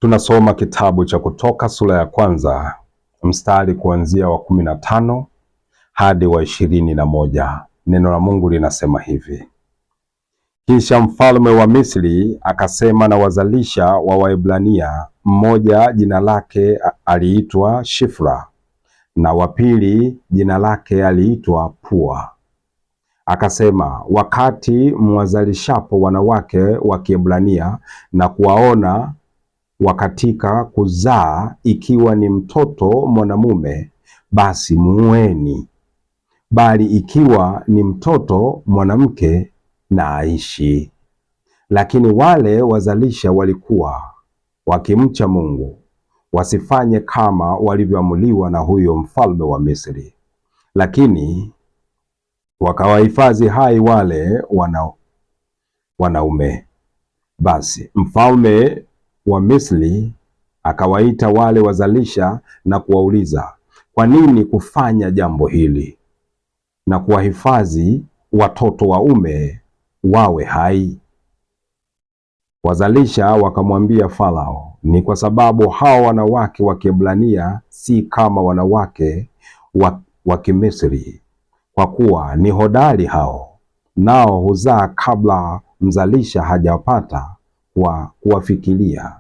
Tunasoma kitabu cha Kutoka sura ya kwanza mstari kuanzia wa 15 hadi wa 21. Neno la Mungu linasema hivi: Kisha mfalme wa Misri akasema na wazalisha wa Waebrania, mmoja jina lake aliitwa Shifra na wa pili jina lake aliitwa Pua. Akasema, wakati mwazalishapo wanawake wa Kiebrania na kuwaona wakatika kuzaa, ikiwa ni mtoto mwanamume, basi muweni; bali ikiwa ni mtoto mwanamke, na aishi. Lakini wale wazalisha walikuwa wakimcha Mungu, wasifanye kama walivyoamuliwa na huyo mfalme wa Misri, lakini wakawahifadhi hai wale wanaume. Basi mfalme wa Misri akawaita wale wazalisha na kuwauliza, kwa nini kufanya jambo hili na kuwahifadhi watoto waume wawe hai? Wazalisha wakamwambia Farao, ni kwa sababu hao wanawake wa Kiebrania si kama wanawake wa Kimisri, kwa kuwa ni hodari hao, nao huzaa kabla mzalisha hajapata kuwafikiria.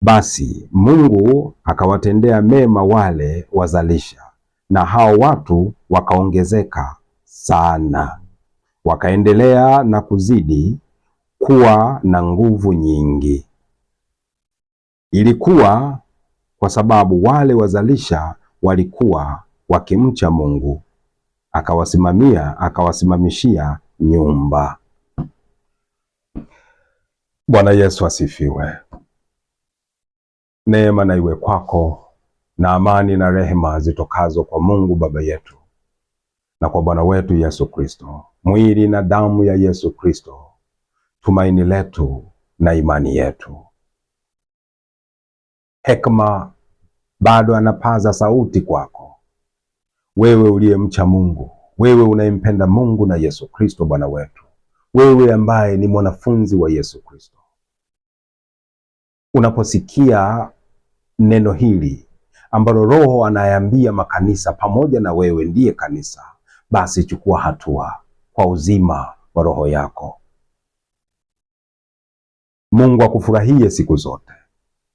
Basi Mungu akawatendea mema wale wazalisha, na hao watu wakaongezeka sana, wakaendelea na kuzidi kuwa na nguvu nyingi. Ilikuwa kwa sababu wale walikuwa wakimcha Mungu, akawasimamishia nyumba. Bwana Yesu asifiwe. Neema na iwe kwako na amani na rehema zitokazo kwa Mungu Baba yetu na kwa Bwana wetu Yesu Kristo, mwili na damu ya Yesu Kristo, tumaini letu na imani yetu. Hekima bado anapaza sauti kwako, wewe uliyemcha Mungu, wewe unayempenda Mungu na Yesu Kristo Bwana wetu, wewe ambaye ni mwanafunzi wa Yesu Kristo. Unaposikia neno hili ambalo Roho anayaambia makanisa pamoja na wewe ndiye kanisa, basi chukua hatua kwa uzima wa roho yako. Mungu akufurahie siku zote.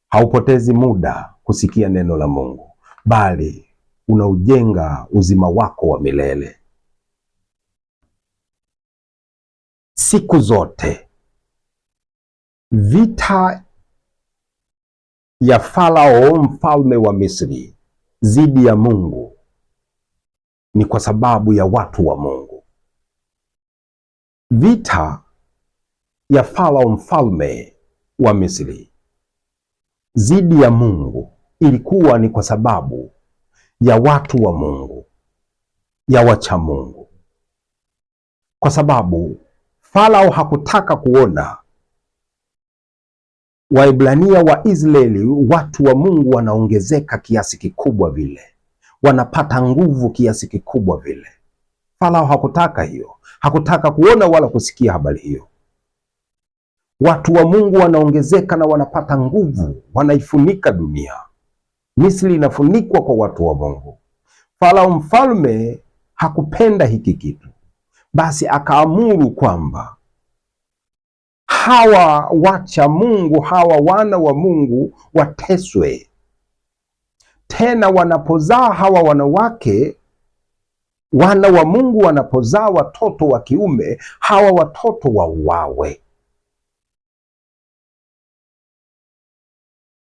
Haupotezi muda kusikia neno la Mungu, bali unaujenga uzima wako wa milele. Siku zote vita ya Farao mfalme wa Misri dhidi ya Mungu ni kwa sababu ya watu wa Mungu. Vita ya Farao mfalme wa Misri dhidi ya Mungu ilikuwa ni kwa sababu ya watu wa Mungu, ya wacha Mungu. Kwa sababu Farao hakutaka kuona Waebrania wa Israeli, watu wa Mungu, wanaongezeka kiasi kikubwa vile, wanapata nguvu kiasi kikubwa vile. Farao hakutaka hiyo, hakutaka kuona wala kusikia habari hiyo. Watu wa Mungu wanaongezeka na wanapata nguvu, wanaifunika dunia. Misri inafunikwa kwa watu wa Mungu. Farao mfalme hakupenda hiki kitu, basi akaamuru kwamba hawa wacha Mungu, hawa wana wa Mungu wateswe. Tena wanapozaa hawa wanawake, wana wa Mungu wanapozaa watoto wa kiume, hawa watoto wauawe,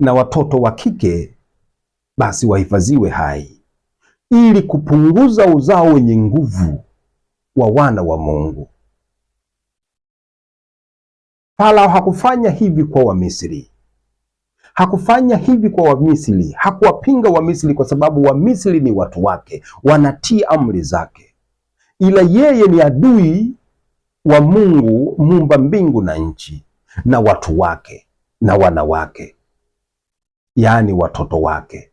na watoto wa kike basi wahifadhiwe hai, ili kupunguza uzao wenye nguvu wa wana wa Mungu. Farao hakufanya hivi kwa Wamisri. Hakufanya hivi kwa Wamisri. Hakuwapinga Wamisri kwa sababu Wamisri ni watu wake, wanatii amri zake. Ila yeye ni adui wa Mungu muumba mbingu na nchi, na watu wake na wanawake, yaani watoto wake.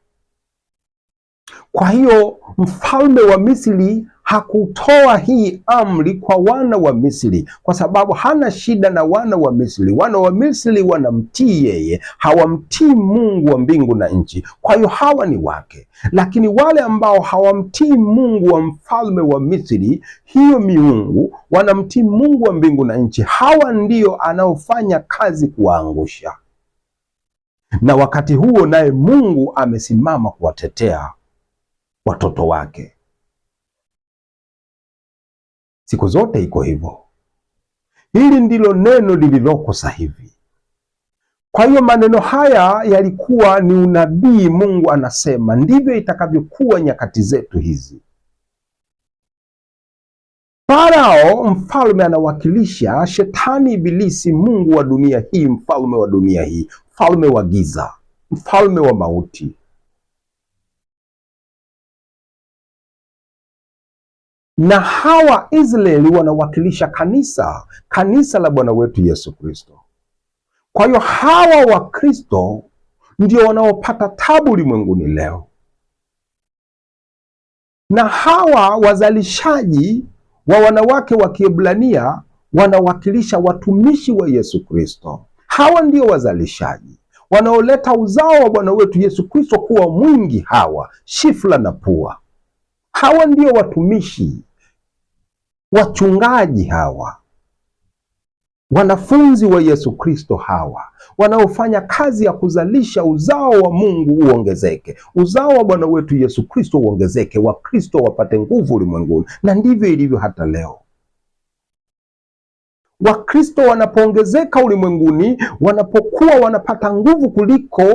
Kwa hiyo mfalme wa Misri hakutoa hii amri kwa wana wa Misri kwa sababu hana shida na wana wa Misri. Wana wa Misri wanamtii yeye, hawamtii Mungu wa mbingu na nchi. Kwa hiyo hawa ni wake, lakini wale ambao hawamtii Mungu wa mfalme wa Misri, hiyo miungu, wanamtii Mungu wa mbingu na nchi, hawa ndio anaofanya kazi kuwaangusha. Na wakati huo naye Mungu amesimama kuwatetea watoto wake. Siku zote iko hivyo. Hili ndilo neno lililoko sasa hivi. Kwa hiyo maneno haya yalikuwa ni unabii. Mungu anasema ndivyo itakavyokuwa nyakati zetu hizi. Farao mfalme anawakilisha shetani, ibilisi, mungu wa dunia hii, mfalme wa dunia hii, mfalme wa giza, mfalme wa mauti. Na hawa Israeli wanawakilisha kanisa, kanisa la Bwana wetu Yesu Kristo. Kwa hiyo hawa Wakristo ndio wanaopata tabu ulimwenguni leo, na hawa wazalishaji wa wanawake wa Kiebrania wanawakilisha watumishi wa Yesu Kristo. Hawa ndio wazalishaji wanaoleta uzao wa Bwana wetu Yesu Kristo kuwa mwingi. Hawa Shifra na Pua, hawa ndio watumishi, wachungaji, hawa wanafunzi wa Yesu Kristo, hawa wanaofanya kazi ya kuzalisha uzao wa Mungu uongezeke, uzao wa Bwana wetu Yesu Kristo uongezeke, Wakristo wapate nguvu ulimwenguni. Na ndivyo ilivyo hata leo. Wakristo wanapoongezeka ulimwenguni, wanapokuwa wanapata nguvu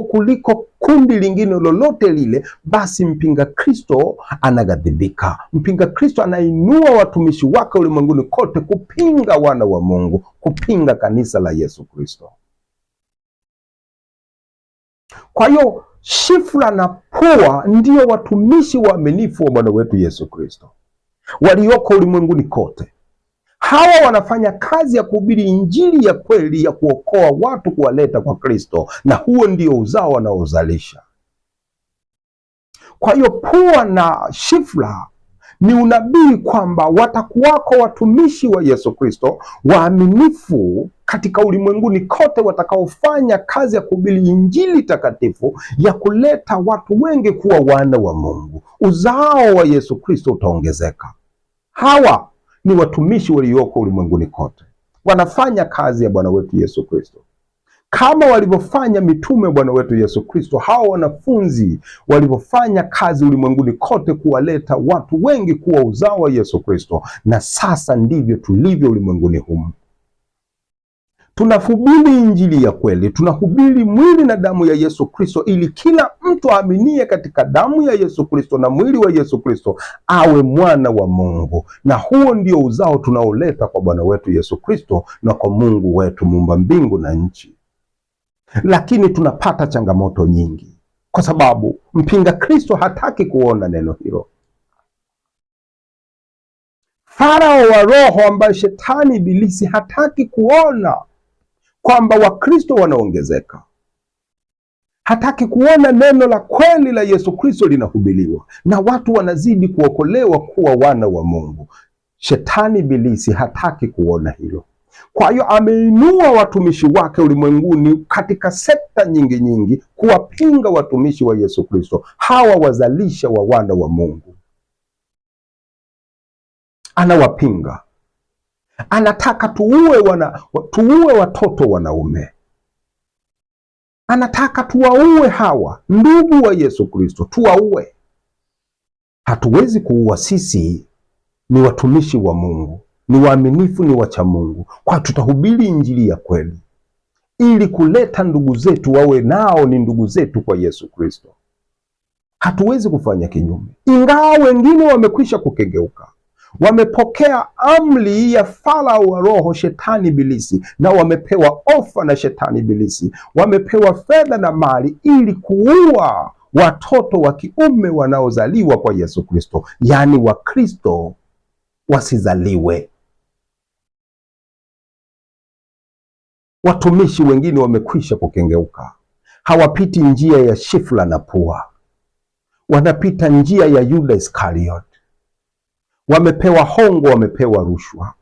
kuliko kundi lingine lolote lile, basi mpinga Kristo anaghadhibika. Mpinga Kristo anainua watumishi wake ulimwenguni kote kupinga wana wa Mungu, kupinga kanisa la Yesu Kristo. Kwa hiyo Shifra na Pua ndio watumishi waaminifu wa Bwana wetu Yesu Kristo walioko ulimwenguni kote. Hawa wanafanya kazi ya kuhubiri injili ya kweli ya kuokoa watu, kuwaleta kwa Kristo, na huo ndio uzao wanaozalisha. Kwa hiyo Pua na Shifra ni unabii kwamba watakuwako watumishi wa Yesu Kristo waaminifu katika ulimwenguni kote, watakaofanya kazi ya kuhubiri injili takatifu ya kuleta watu wengi kuwa wana wa Mungu. Uzao wa Yesu Kristo utaongezeka. Hawa ni watumishi walioko ulimwenguni kote, wanafanya kazi ya Bwana wetu Yesu Kristo kama walivyofanya mitume wa Bwana wetu Yesu Kristo. Hawa wanafunzi walivyofanya kazi ulimwenguni kote kuwaleta watu wengi kuwa uzao wa Yesu Kristo. Na sasa ndivyo tulivyo ulimwenguni humu. Tunahubiri injili ya kweli, tunahubiri mwili na damu ya Yesu Kristo, ili kila mtu aaminie katika damu ya Yesu Kristo na mwili wa Yesu Kristo awe mwana wa Mungu. Na huo ndio uzao tunaoleta kwa Bwana wetu Yesu Kristo na kwa Mungu wetu muumba mbingu na nchi. Lakini tunapata changamoto nyingi kwa sababu mpinga Kristo hataki kuona neno hilo. Farao wa roho ambaye shetani ibilisi hataki kuona kwamba Wakristo wanaongezeka. Hataki kuona neno la kweli la Yesu Kristo linahubiriwa na watu wanazidi kuokolewa kuwa wana wa Mungu. Shetani ibilisi hataki kuona hilo. Kwa hiyo ameinua watumishi wake ulimwenguni katika sekta nyingi nyingi kuwapinga watumishi wa Yesu Kristo, hawa wazalisha wa wana wa Mungu. Anawapinga. Anataka tuue watoto wanaume. Anataka tuwaue hawa ndugu wa Yesu Kristo, tuwaue. Hatuwezi kuua, sisi ni watumishi wa Mungu, ni waaminifu, ni wacha Mungu. Kwa tutahubiri injili ya kweli ili kuleta ndugu zetu wawe nao ni ndugu zetu kwa Yesu Kristo. Hatuwezi kufanya kinyume, ingawa wengine wamekwisha kukengeuka. Wamepokea amri ya Farao wa roho, shetani ibilisi, na wamepewa ofa na shetani ibilisi. Wamepewa fedha na mali ili kuua watoto wa kiume wanaozaliwa kwa Yesu Kristo, yaani Wakristo wasizaliwe. Watumishi wengine wamekwisha kukengeuka, hawapiti njia ya Shifra na Pua, wanapita njia ya Yuda Iskariot. wamepewa hongo, wamepewa rushwa,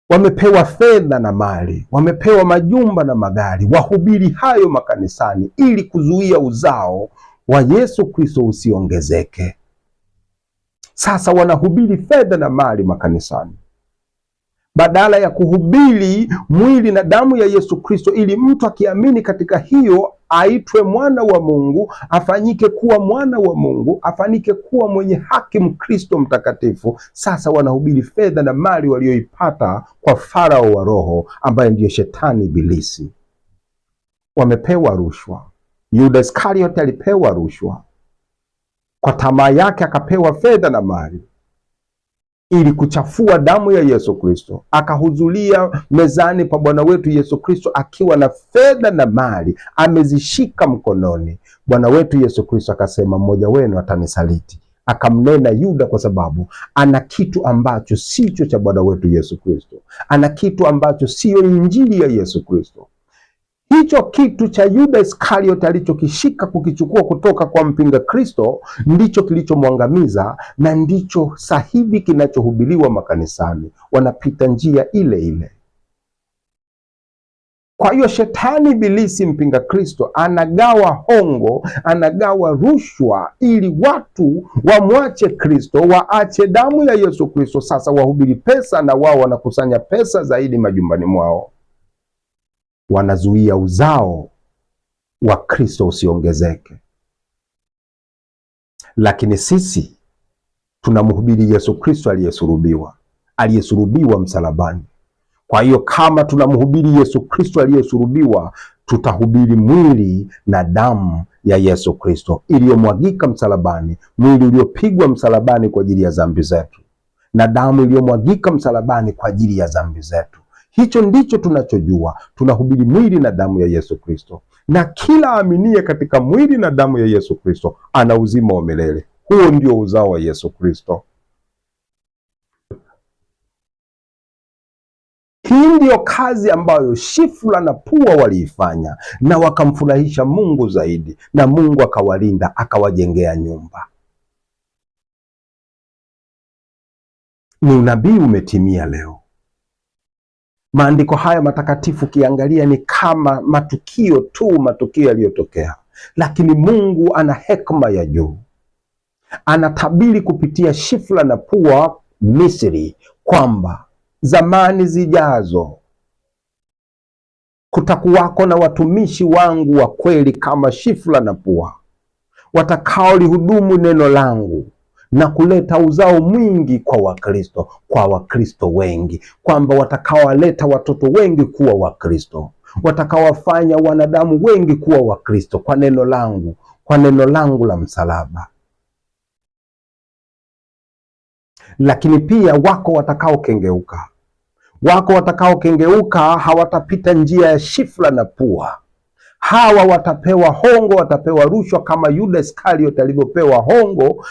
wamepewa fedha na mali, wamepewa majumba na magari, wahubiri hayo makanisani ili kuzuia uzao wa Yesu Kristo usiongezeke. Sasa wanahubiri fedha na mali makanisani badala ya kuhubiri mwili na damu ya Yesu Kristo, ili mtu akiamini katika hiyo aitwe mwana wa Mungu, afanyike kuwa mwana wa Mungu, afanyike kuwa mwenye haki, Mkristo mtakatifu. Sasa wanahubiri fedha na mali walioipata kwa farao wa roho, ambaye ndiyo shetani ibilisi. Wamepewa rushwa. Yuda Iskarioti alipewa rushwa, kwa tamaa yake akapewa fedha na mali ili kuchafua damu ya Yesu Kristo. Akahudhuria mezani pa Bwana wetu Yesu Kristo akiwa na fedha na mali amezishika mkononi. Bwana wetu Yesu Kristo akasema, mmoja wenu atanisaliti. Akamnena Yuda kwa sababu ana kitu ambacho sicho cha Bwana wetu Yesu Kristo, ana kitu ambacho siyo injili ya Yesu Kristo. Hicho kitu cha Yuda Iskarioti alichokishika kukichukua kutoka kwa mpinga Kristo ndicho kilichomwangamiza, na ndicho sahivi kinachohubiriwa makanisani. Wanapita njia ile ile. Kwa hiyo shetani ibilisi mpinga Kristo anagawa hongo, anagawa rushwa ili watu wamwache Kristo, waache damu ya Yesu Kristo. Sasa wahubiri pesa, na wao wanakusanya pesa zaidi majumbani mwao, wanazuia uzao wa Kristo usiongezeke. Lakini sisi tunamhubiri Yesu Kristo aliyesulubiwa msalabani. Kwa hiyo kama tunamhubiri Yesu Kristo aliyesulubiwa, tutahubiri mwili na damu ya Yesu Kristo iliyomwagika msalabani, mwili uliopigwa msalabani kwa ajili ya dhambi zetu, na damu iliyomwagika msalabani kwa ajili ya dhambi zetu. Hicho ndicho tunachojua. Tunahubiri mwili na damu ya Yesu Kristo, na kila aminie katika mwili na damu ya Yesu Kristo ana uzima wa milele. Huo ndio uzao wa Yesu Kristo. Hii ndiyo kazi ambayo Shifra na Pua waliifanya, na wakamfurahisha Mungu zaidi, na Mungu akawalinda, akawajengea nyumba. Ni unabii umetimia leo. Maandiko haya matakatifu kiangalia ni kama matukio tu, matukio yaliyotokea, lakini Mungu ana hekima ya juu. Anatabiri kupitia Shifra na Pua Misri kwamba zamani zijazo kutakuwako na watumishi wangu wa kweli kama Shifra na Pua, watakaolihudumu neno langu na kuleta uzao mwingi kwa Wakristo wengi, kwamba watakaowaleta watoto wengi kuwa Wakristo, watakaowafanya wanadamu wengi kuwa Wakristo kwa neno langu la msalaba. Lakini pia wako watakaokengeuka, hawatapita njia ya Shifra na Pua. Hawa watapewa hongo, watapewa rushwa kama Yuda Iskarioti alivyopewa hongo,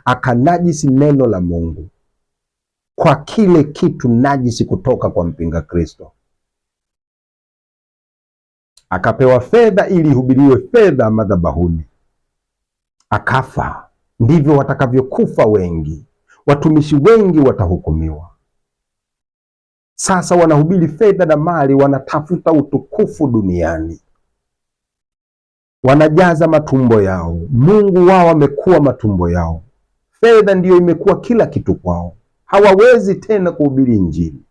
akanajisi neno la Mungu kwa kile kitu najisi kutoka kwa mpinga Kristo. Akapewa fedha ili ihubiriwe fedha madhabahuni, akafa. Ndivyo watakavyokufa wengi. Watumishi wengi watahukumiwa. Sasa wanahubiri fedha na mali, wanatafuta utukufu duniani, wanajaza matumbo yao. Mungu wao amekuwa matumbo yao. Fedha ndiyo imekuwa kila kitu kwao. Hawawezi tena kuhubiri Injili.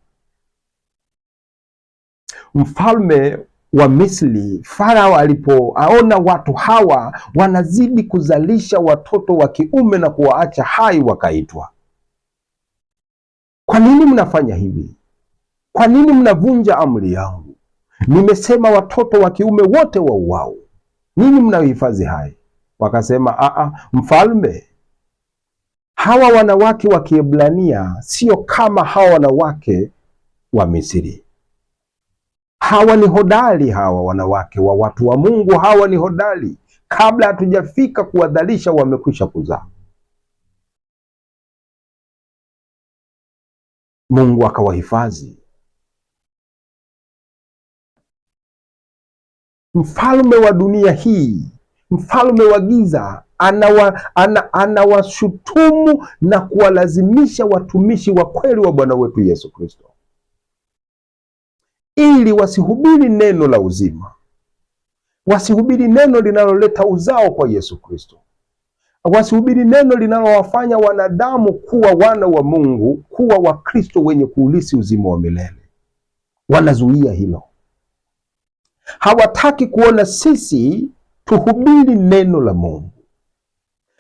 Mfalme wa Misri, Farao, alipoaona watu hawa wanazidi kuzalisha watoto wa kiume na kuwaacha hai, wakaitwa. Kwa nini mnafanya hivi? Kwa nini mnavunja amri yangu? Nimesema watoto wa kiume wote wauawe. Nini mnahifadhi hai? Wakasema, mfalme, hawa wanawake wa Kiebrania sio kama hawa wanawake wa Misri. Hawa ni hodari, hawa wanawake wa watu wa Mungu, hawa ni hodari. Kabla hatujafika kuwadhalisha, wamekwisha kuzaa. Mungu akawahifadhi. Mfalme wa dunia hii mfalme wa giza anawashutumu na kuwalazimisha watumishi wa kweli wa Bwana wetu Yesu Kristo ili wasihubiri neno la uzima, wasihubiri neno linaloleta uzao kwa Yesu Kristo, wasihubiri neno linalowafanya wanadamu kuwa wana wa Mungu, kuwa Wakristo wenye kuulisi uzima wa milele. Wanazuia hilo. Hawataki kuona sisi tuhubiri neno la Mungu.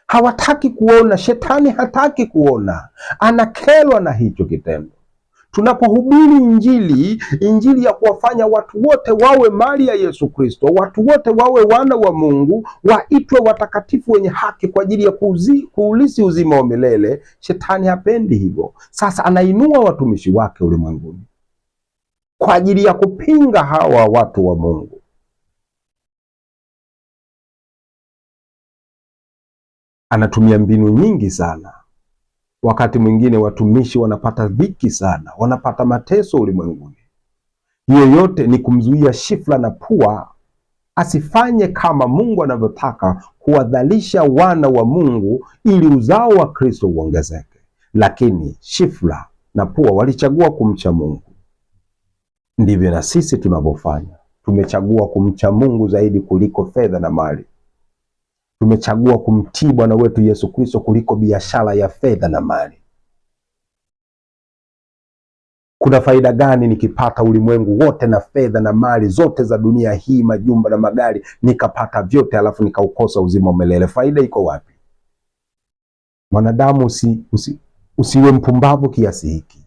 Hawataki kuona, shetani hataki kuona, anakelwa na hicho kitendo. Tunapohubiri injili ya kuwafanya watu wote wawe mali ya Yesu Kristo, watu wote wawe wana wa Mungu, waitwe watakatifu wenye haki kwa ajili ya kuulisi uzima wa milele, shetani hapendi hivyo. Sasa anainua watumishi wake ulimwenguni kwa ajili ya kupinga hawa watu wa Mungu. Anatumia mbinu nyingi sana. Wakati mwingine watumishi wanapata dhiki sana, wanapata mateso ulimwenguni. Hiyo yote ni kumzuia Shifra na Pua asifanye kama Mungu anavyotaka, kuwadhalisha wana wa Mungu ili uzao wa Kristo uongezeke. Lakini Shifra na Pua walichagua kumcha Mungu. Ndivyo na sisi tunavyofanya. Tumechagua kumcha Mungu zaidi kuliko fedha na mali. Tumechagua kumtii Bwana wetu Yesu Kristo kuliko biashara ya fedha na mali. Kuna faida gani nikipata ulimwengu wote na fedha na mali zote za dunia hii, majumba na magari, nikapata vyote alafu nikaukosa uzima wa milele? Faida iko wapi? Mwanadamu, usiwe mpumbavu kiasi hiki.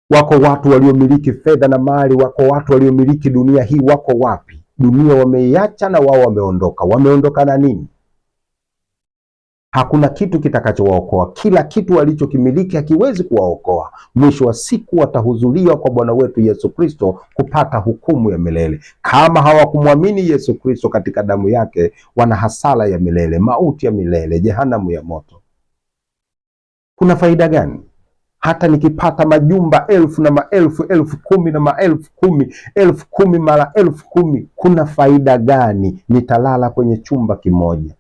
Wako watu waliomiliki fedha na mali, wako watu waliomiliki dunia hii. Wako wapi? Dunia wameiacha na wao wameondoka. Wameondoka na nini? Hakuna kitu kitakachowaokoa. Kila kitu walichokimiliki hakiwezi kuwaokoa. Mwisho wa siku watahudhuria kwa Bwana wetu Yesu Kristo kupata hukumu ya milele. Kama hawakumwamini Yesu Kristo katika damu yake, wana hasara ya milele, mauti ya milele, jehanamu ya moto. Kuna faida gani? Hata nikipata majumba 1000 na maelfu, 10,000 na maelfu 10, 10,000 mara 10,000, kuna faida gani? Nitalala kwenye chumba kimoja.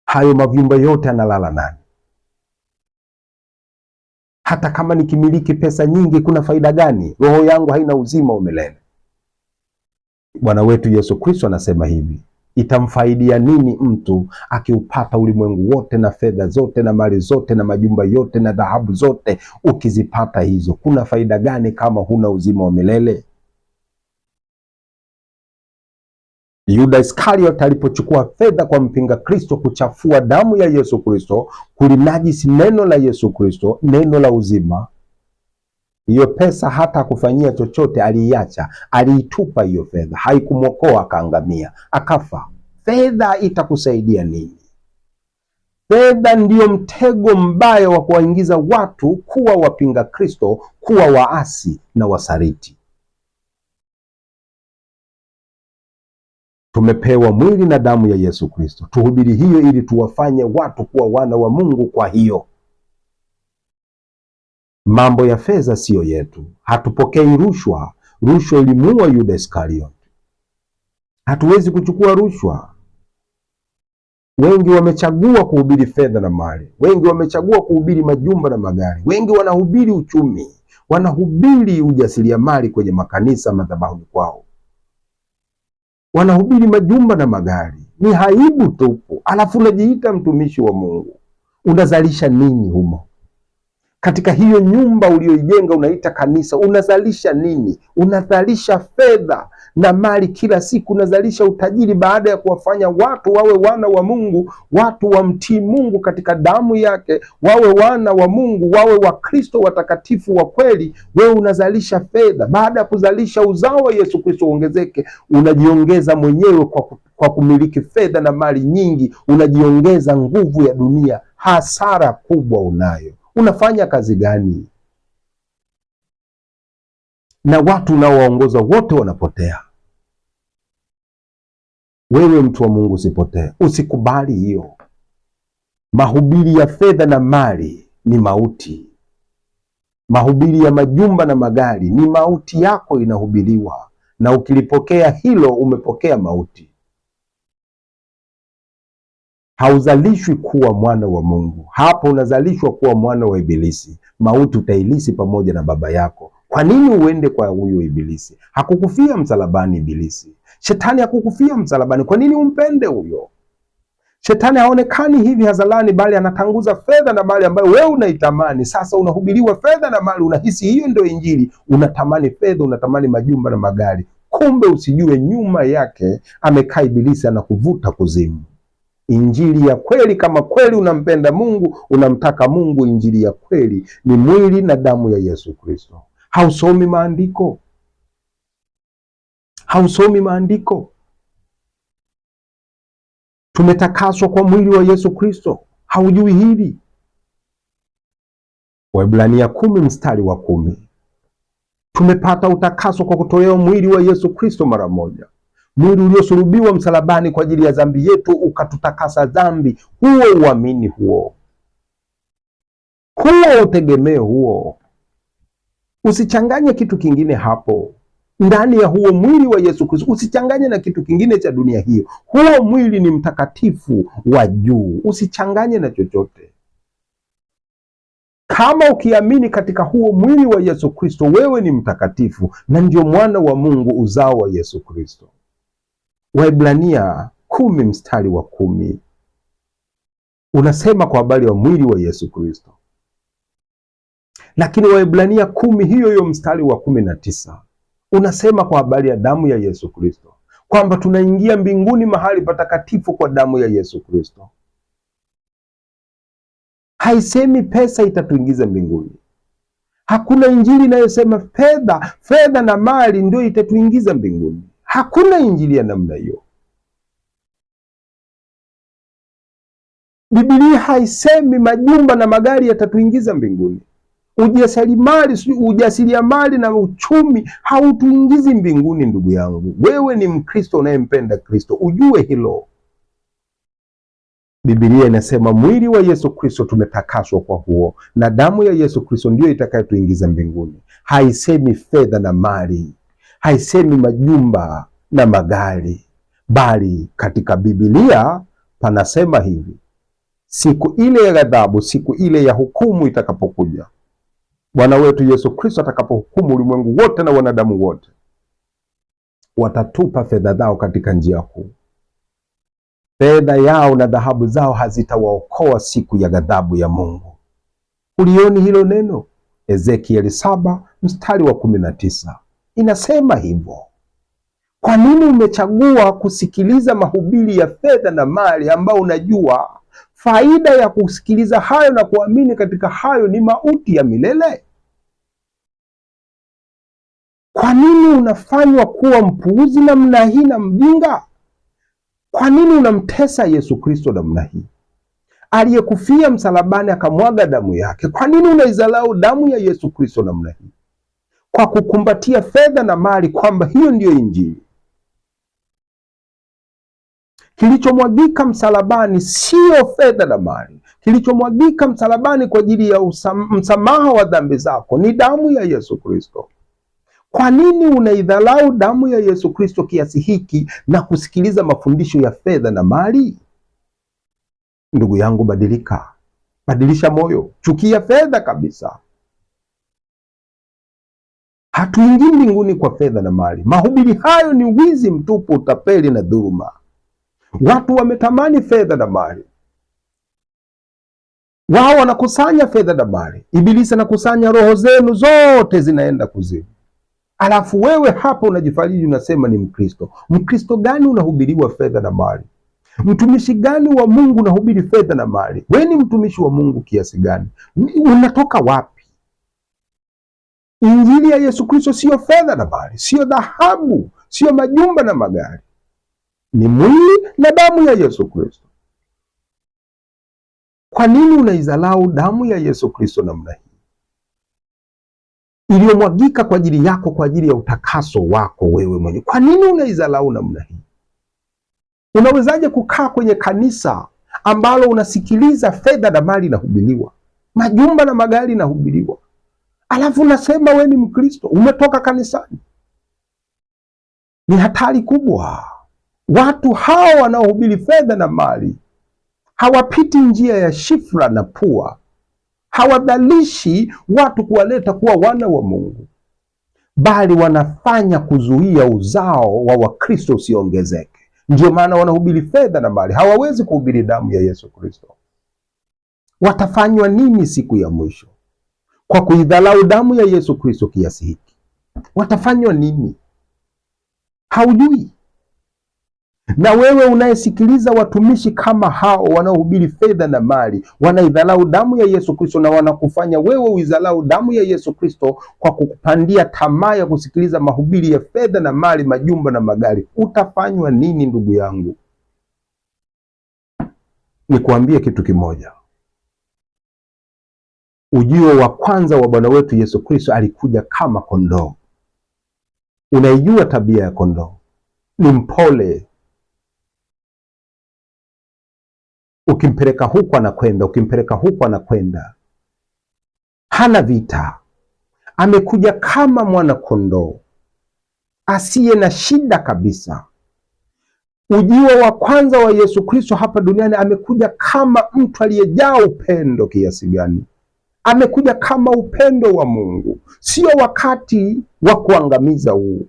Hayo mavyumba yote analala nani? Hata kama nikimiliki pesa nyingi, kuna faida gani? Roho yangu haina uzima wa milele. Bwana wetu Yesu Kristo anasema hivi: itamfaidia nini mtu akiupata ulimwengu wote na fedha zote na mali zote na majumba yote na dhahabu zote? Ukizipata hizo, kuna faida gani kama huna uzima wa milele? Yuda Iskariot alipochukua fedha kwa mpinga Kristo kuchafua damu ya Yesu Kristo, kulinajisi neno la Yesu Kristo, neno la uzima, hiyo pesa hata kufanyia chochote aliiacha, aliitupa hiyo fedha. Haikumwokoa, akaangamia, akafa. Fedha itakusaidia nini? Fedha ndiyo mtego mbaya wa kuwaingiza watu kuwa wapinga Kristo, kuwa waasi na wasaliti. Tumepewa mwili na damu ya Yesu Kristo, tuhubiri hiyo ili tuwafanye watu kuwa wana wa Mungu. Kwa hiyo mambo ya fedha siyo yetu. Hatupokei rushwa. Rushwa ilimuua Yuda Iskariot. Hatuwezi kuchukua rushwa. Wengi wamechagua kuhubiri fedha na mali. Wengi wamechagua kuhubiri majumba na magari. Wengi wanahubiri uchumi, wanahubiri ujasiriamali kwenye makanisa, madhabahuni kwao, wanahubiri majumba na magari. Ni haibu tupu. Alafu unajiita mtumishi wa Mungu. Unazalisha nini humo? Katika hiyo nyumba uliyoijenga unaita kanisa, unazalisha nini? Unazalisha fedha na mali kila siku, unazalisha utajiri baada ya kuwafanya watu wawe wana wa Mungu, watu wamtii Mungu katika damu yake, wawe wana wa Mungu, wawe Wakristo watakatifu wa kweli. Wewe unazalisha fedha. Baada ya kuzalisha uzao wa Yesu Kristo uongezeke, unajiongeza mwenyewe kwa kumiliki fedha na mali nyingi, unajiongeza nguvu ya dunia. Hasara kubwa unayo. Unafanya kazi gani? Na watu unaowaongoza wote wanapotea. Wewe mtu wa Mungu usipotee, usikubali hiyo. Mahubiri ya fedha na mali ni mauti. Mahubiri ya majumba na magari ni mauti yako inahubiriwa, na ukilipokea hilo umepokea mauti. Hauzalishwi kuwa mwana wa Mungu, hapo unazalishwa kuwa mwana wa Ibilisi. Mauti utailisi pamoja na baba yako. Kwa nini uende kwa huyo Ibilisi? Hakukufia msalabani Ibilisi. Shetani hakukufia msalabani. Kwa nini umpende huyo? Shetani haonekani hivi hadharani, bali anatanguza fedha na mali ambayo wewe unaitamani. Sasa unahubiriwa fedha na mali, unahisi hiyo ndio Injili, unatamani fedha, unatamani majumba na magari. Kumbe usijue nyuma yake amekaa Ibilisi, anakuvuta kuzimu. Injili ya kweli, kama kweli unampenda Mungu, unamtaka Mungu, injili ya kweli ni mwili na damu ya Yesu Kristo. Hausomi maandiko, hausomi maandiko. Tumetakaswa kwa mwili wa Yesu Kristo, haujui hili? Waebrania 10 mstari wa 10. Tumepata utakaso kwa kutolewa mwili wa Yesu Kristo mara moja, mwili uliosulubiwa msalabani kwa ajili ya dhambi yetu, ukatutakasa dhambi. Huo uamini, huo utegemee huo, usichanganye kitu kingine hapo ndani ya huo mwili wa Yesu Kristo. Usichanganye na kitu kingine cha dunia hiyo. Huo mwili ni mtakatifu wa juu, usichanganye na chochote. Kama ukiamini katika huo mwili wa Yesu Kristo, wewe ni mtakatifu na ndio mwana wa Mungu, uzao wa Yesu Kristo. Waebrania 10 mstari wa 10 unasema kwa habari ya mwili wa Yesu Kristo. Lakini Waebrania 10 hiyo mstari wa 19 unasema kwa habari ya damu ya Yesu Kristo, kwamba tunaingia mbinguni mahali patakatifu kwa damu ya Yesu Kristo. Haisemi pesa itatuingiza mbinguni. Hakuna injili inayosema fedha na mali ndio itatuingiza mbinguni. Hakuna injili ya namna hiyo. Biblia haisemi majumba na magari yatatuingiza mbinguni. Ujasiriamali na uchumi hautuingizi mbinguni. Ndugu yangu, wewe ni Mkristo unayempenda Kristo, ujue hilo. Biblia inasema mwili wa Yesu Kristo tumetakaswa kwa huo, na damu ya Yesu Kristo ndio itakayotuingiza mbinguni. Haisemi fedha na mali, haisemi majumba na magari, bali katika Biblia panasema hivi: siku ile ya ghadhabu, siku ile ya hukumu itakapokuja, Bwana wetu Yesu Kristo atakapohukumu ulimwengu wote na wanadamu wote, watatupa fedha zao katika njia kuu. Fedha yao na dhahabu zao hazitawaokoa siku ya ghadhabu ya Mungu. Ulioni hilo neno? Ezekieli 7 mstari wa 19 inasema hivyo. Kwa nini umechagua kusikiliza mahubiri ya fedha na mali, ambao unajua faida ya kusikiliza hayo na kuamini katika hayo ni mauti ya milele? Kwa nini unafanywa kuwa mpuuzi namna hii na mjinga? Kwa nini unamtesa Yesu Kristo namna hii, aliyekufia msalabani akamwaga damu yake? Kwa nini unaizalau damu ya Yesu Kristo namna hii, kwa kukumbatia fedha na mali kwamba hiyo ndiyo injili? Kilichomwagika msalabani sio fedha na mali. Kilichomwagika msalabani kwa ajili ya msamaha wa dhambi zako ni damu ya Yesu Kristo. Kwa nini unaidhalau damu ya Yesu Kristo kiasi hiki na kusikiliza mafundisho ya fedha na mali? Ndugu yangu, badilika, badilisha moyo, chukia fedha kabisa. Hatuingii mbinguni kwa fedha na mali. Mahubiri hayo ni wizi mtupu, utapeli na dhuluma. Watu wametamani fedha na mali, wao wanakusanya fedha na mali. Ibilisi anakusanya roho zenu zote, zinaenda kuzimu. Alafu wewe hapa unajifariji, unasema ni Mkristo. Mkristo gani unahubiriwa fedha na mali? Mtumishi gani wa Mungu unahubiri fedha na mali? Wewe ni mtumishi wa Mungu kiasi gani? Unatoka wapi? Injili ya Yesu Kristo sio fedha na mali, sio dhahabu, sio majumba na magari. Ni mwili na damu ya Yesu Kristo. Kwa nini unaizalau damu ya Yesu Kristo namna hii, iliyomwagika kwa ajili yako, kwa ajili ya utakaso wako wewe mwenyewe? Kwa nini unaizalau namna hii? Unawezaje kukaa kwenye kanisa ambalo unasikiliza fedha na mali inahubiriwa, majumba na magari inahubiriwa, alafu unasema wewe ni Mkristo, umetoka kanisani? Ni hatari kubwa. Watu hao wanaohubiri fedha na mali hawapiti njia ya shifra na pua, hawadhalishi watu kuwaleta kuwa wana wa Mungu, bali wanafanya kuzuia uzao wa Wakristo usiongezeke. Ndio maana wanahubiri fedha na mali, hawawezi kuhubiri damu ya Yesu Kristo. Watafanywa nini siku ya mwisho kwa kuidhalau damu ya Yesu Kristo kiasi hiki? Watafanywa nini? Haujui. Na wewe unayesikiliza watumishi kama hao wanaohubiri fedha na mali, wanaidhalau damu ya Yesu Kristo na wanakufanya wewe uidhalau damu ya Yesu Kristo kwa kukupandia tamaa ya kusikiliza mahubiri ya fedha na mali, majumba na magari, utafanywa nini ndugu yangu? Nikuambie kitu kimoja. Ujio wa kwanza wa Bwana wetu Yesu Kristo alikuja kama kondoo. Unaijua tabia ya kondoo? Ni mpole. Ukimpeleka huku anakwenda, ukimpeleka huku anakwenda. Hana vita. Amekuja kama mwana kondoo asiye na shida kabisa. Ujio wa kwanza wa Yesu Kristo hapa duniani amekuja kama mtu aliyejaa upendo kiasi gani? Amekuja kama upendo wa Mungu, sio wakati wa kuangamiza huu.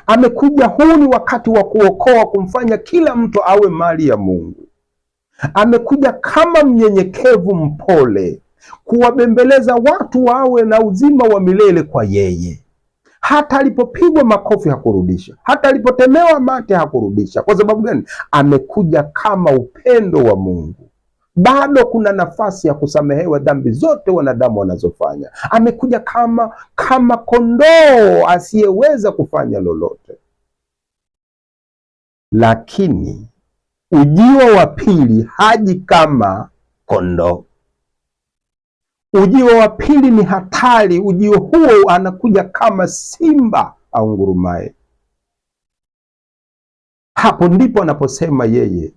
Amekuja, huu ni wakati wa kuokoa, kumfanya kila mtu awe mali ya Mungu. Amekuja kama mnyenyekevu mpole, kuwabembeleza watu wawe na uzima wa milele kwa yeye. Hata alipopigwa makofi hakurudisha, hata alipotemewa mate hakurudisha. Kwa sababu gani? Amekuja kama upendo wa Mungu. Bado kuna nafasi ya kusamehewa dhambi zote wanadamu wanazofanya. Amekuja kama kondoo asiyeweza kufanya lolote. Lakini ujio wa pili haji kama kondoo. Ujio wa pili ni hatari. Ujio huo anakuja kama simba au ngurumaye. Hapo ndipo anaposema yeye,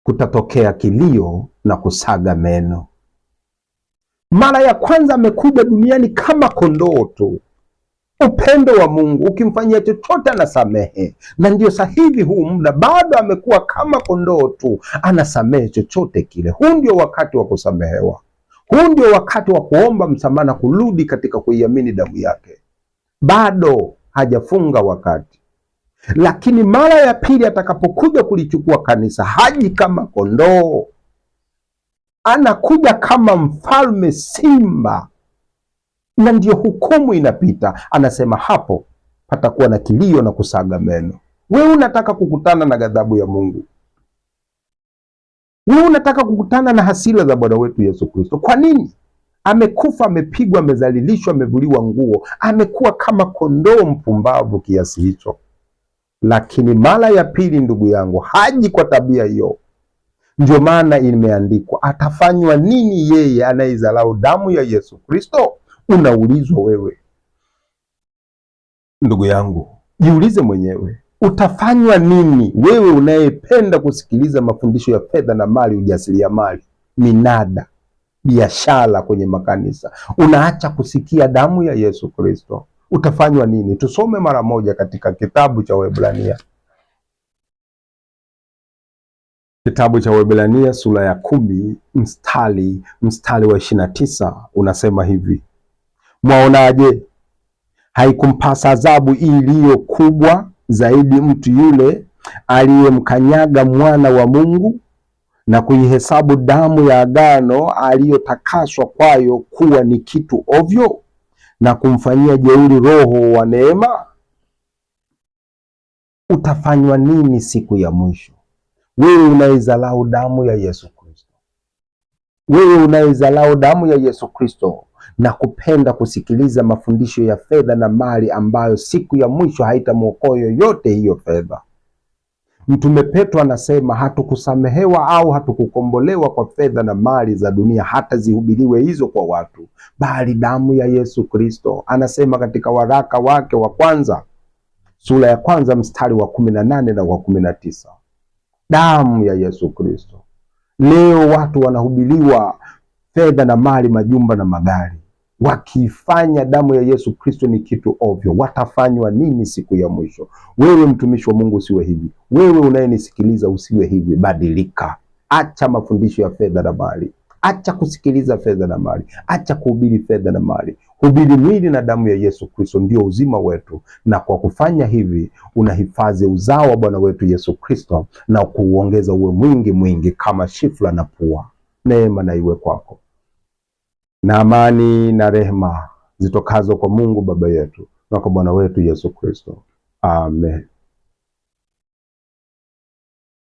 kutatokea kilio na kusaga meno. Mara ya kwanza amekuja duniani kama kondoo tu, upendo wa Mungu, ukimfanyia chochote anasamehe. Na ndio sasa hivi huu muda bado amekuwa kama kondoo tu, anasamehe chochote kile. Huu ndio wakati wa kusamehewa, huu ndio wakati wa kuomba msamaha na kurudi katika kuiamini damu yake. Bado hajafunga wakati. Lakini mara ya pili atakapokuja kulichukua kanisa, haji kama kondoo, anakuja kama mfalme simba, na ndio hukumu inapita. Anasema hapo patakuwa na kilio na kusaga meno. Wewe unataka kukutana na ghadhabu ya Mungu? Wewe unataka kukutana na hasira za Bwana wetu Yesu Kristo? Kwa nini? Amekufa, amepigwa, amedhalilishwa, amevuliwa nguo, amekuwa kama kondoo mpumbavu kiasi hicho. Lakini mara ya pili, ndugu yangu, haji kwa tabia hiyo. Ndio maana imeandikwa, atafanywa nini yeye anayeidharau damu ya Yesu Kristo? Unaulizwa wewe, ndugu yangu, jiulize mwenyewe, utafanywa nini wewe unayependa kusikiliza mafundisho ya fedha na mali, ujasiriamali, minada, biashara kwenye makanisa, unaacha kusikia damu ya Yesu Kristo? Utafanywa nini? Tusome mara moja katika kitabu cha Waebrania. Kitabu cha Waebrania sura ya 10 mstari wa 29 unasema hivi: mwaonaje? Haikumpasa adhabu iliyo kubwa zaidi mtu yule aliyemkanyaga mwana wa Mungu na kuihesabu damu ya agano aliyotakaswa kwayo kuwa ni kitu ovyo na kumfanyia jeuri Roho wa neema? Utafanywa nini siku ya mwisho? Wewe unaidharau damu ya Yesu Kristo, wewe unaidharau damu ya Yesu Kristo na kupenda kusikiliza mafundisho ya fedha na mali ambayo siku ya mwisho haitamwokoa yoyote hiyo fedha. Mtume Petro anasema hatukusamehewa au hatukukombolewa kwa fedha na mali za dunia, hata zihubiriwe hizo kwa watu, bali damu ya Yesu Kristo. Anasema katika waraka wake wa kwanza sura ya kwanza mstari wa 18 na wa 19, damu ya Yesu Kristo. Leo watu wanahubiriwa fedha na mali, majumba na magari. wakifanya damu ya Yesu Kristo ni kitu ovyo, watafanywa nini siku ya mwisho? Wewe mtumishi wa Mungu usiwe hivi. Wewe unayenisikiliza usiwe hivi. Badilika. Acha mafundisho ya fedha na mali. Acha kusikiliza fedha na mali. Acha kuhubiri fedha na mali. Hubiri mwili na damu ya Yesu Kristo, ndio uzima wetu, na kwa kufanya hivi unahifadhi uzao wa Bwana wetu Yesu Kristo na kuuongeza uwe mwingi mwingi kama shifla na pua. Neema na iwe kwako, na amani na rehema zitokazo kwa Mungu Baba yetu na kwa Bwana wetu Yesu Kristo. Amen.